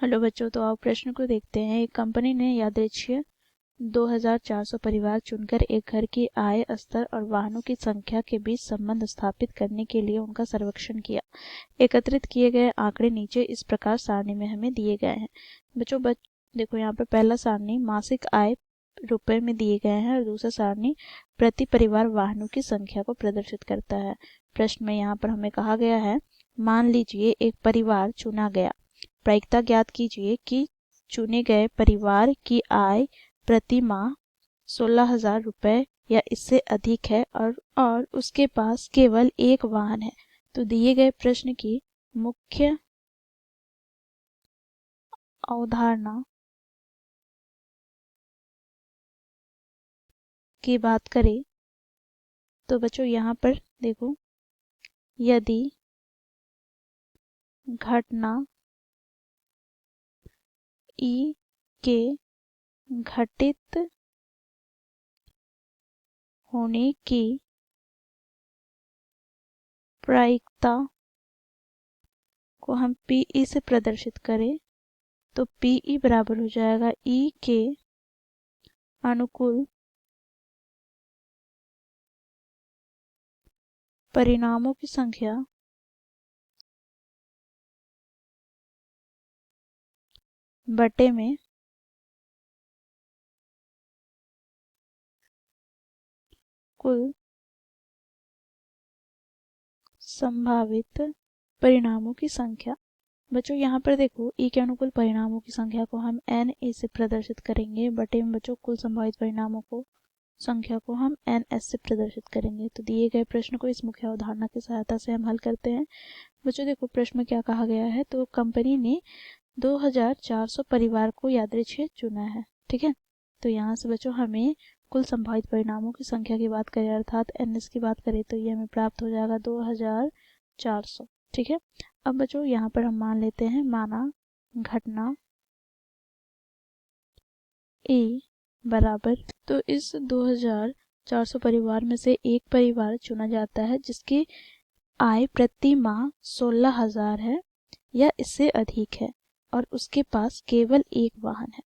Hello बच्चों, तो आप प्रश्न को देखते हैं। एक कंपनी ने यादृच्छिक 2400 परिवार चुनकर एक घर की आय स्तर और वाहनों की संख्या के बीच संबंध स्थापित करने के लिए उनका सर्वेक्षण किया। एकत्रित किए गए आंकड़े नीचे इस प्रकार सारणी में हमें दिए गए हैं। बच्चों देखो, यहाँ पर पहला सारणी मासिक आय रुपए में दिए गए हैं और दूसरा सारणी प्रति परिवार वाहनों की संख्या को प्रदर्शित करता है। प्रश्न में यहाँ पर हमें कहा गया है, मान लीजिए एक परिवार चुना गया। प्रायिकता ज्ञात कीजिए कि चुने गए परिवार की आय प्रति माह 16,000 रुपए या इससे अधिक है और उसके पास केवल एक वाहन है। तो दिए गए प्रश्न की मुख्य अवधारणा की बात करें तो बच्चों यहाँ पर देखो, यदि घटना ई के घटित होने की प्रायिकता को हम पीई से प्रदर्शित करें तो पीई बराबर हो जाएगा ई के अनुकूल परिणामों की संख्या बटे में कुल संभावित परिणामों की संख्या। बच्चों यहाँ पर देखो, ई के अनुकूल परिणामों की संख्या को हम एन ए से प्रदर्शित करेंगे, बटे में बच्चों कुल संभावित परिणामों को संख्या को हम एन एस से प्रदर्शित करेंगे। तो दिए गए प्रश्न को इस मुख्य अवधारणा की सहायता से हम हल करते हैं। बच्चों देखो, प्रश्न में क्या कहा गया है, तो कंपनी ने 2400 परिवार को यादृच्छिक चुना है। ठीक है, तो यहाँ से बच्चों हमें कुल संभावित परिणामों की संख्या की बात करें अर्थात एनएस की बात करें तो ये हमें प्राप्त हो जाएगा 2400। ठीक है, अब बच्चों यहाँ पर हम मान लेते हैं, माना घटना ए बराबर, तो इस 2400 परिवार में से एक परिवार चुना जाता है जिसकी आय प्रति माह 16,000 है या इससे अधिक है और उसके पास केवल एक वाहन है।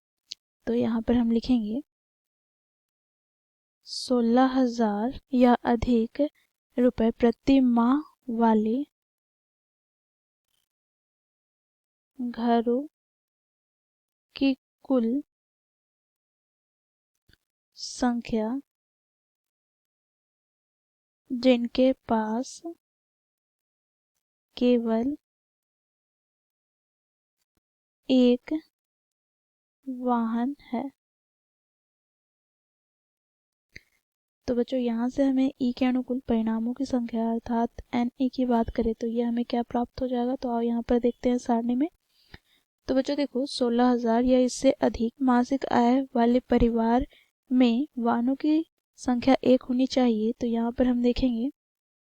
तो यहाँ पर हम लिखेंगे 16,000 या अधिक रुपए प्रति माह वाले घरों की कुल संख्या जिनके पास केवल एक वाहन है। तो बच्चों यहाँ से हमें ई के अनुकूल परिणामों की संख्या अर्थात एन ई की बात करें तो ये हमें क्या प्राप्त हो जाएगा। तो आओ यहाँ पर देखते हैं सारणी में। तो बच्चों देखो, 16,000 या इससे अधिक मासिक आय वाले परिवार में वाहनों की संख्या एक होनी चाहिए। तो यहाँ पर हम देखेंगे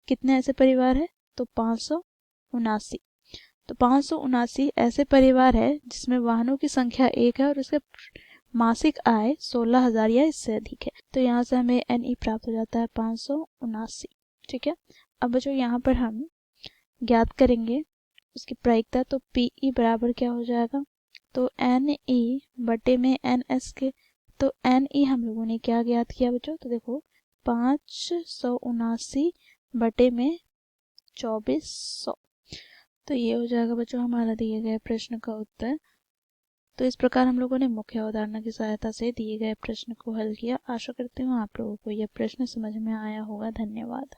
कितने ऐसे परिवार है, तो 579। तो 579 ऐसे परिवार है जिसमें वाहनों की संख्या एक है और उसके मासिक आय 16,000 या इससे अधिक है। तो यहाँ से हमें एन ई प्राप्त हो जाता है 579। ठीक है, अब बच्चों यहाँ पर हम ज्ञात करेंगे उसकी प्रायिकता। तो पीई बराबर क्या हो जाएगा, तो एन ई बटे में एन एस के। तो एन ई हम लोगों ने क्या ज्ञात किया बच्चों, तो देखो 579 बटे में 2400। तो ये हो जाएगा बच्चों हमारा दिए गए प्रश्न का उत्तर। तो इस प्रकार हम लोगों ने मुख्य अवधारणा की सहायता से दिए गए प्रश्न को हल किया। आशा करती हूँ आप लोगों को यह प्रश्न समझ में आया होगा। धन्यवाद।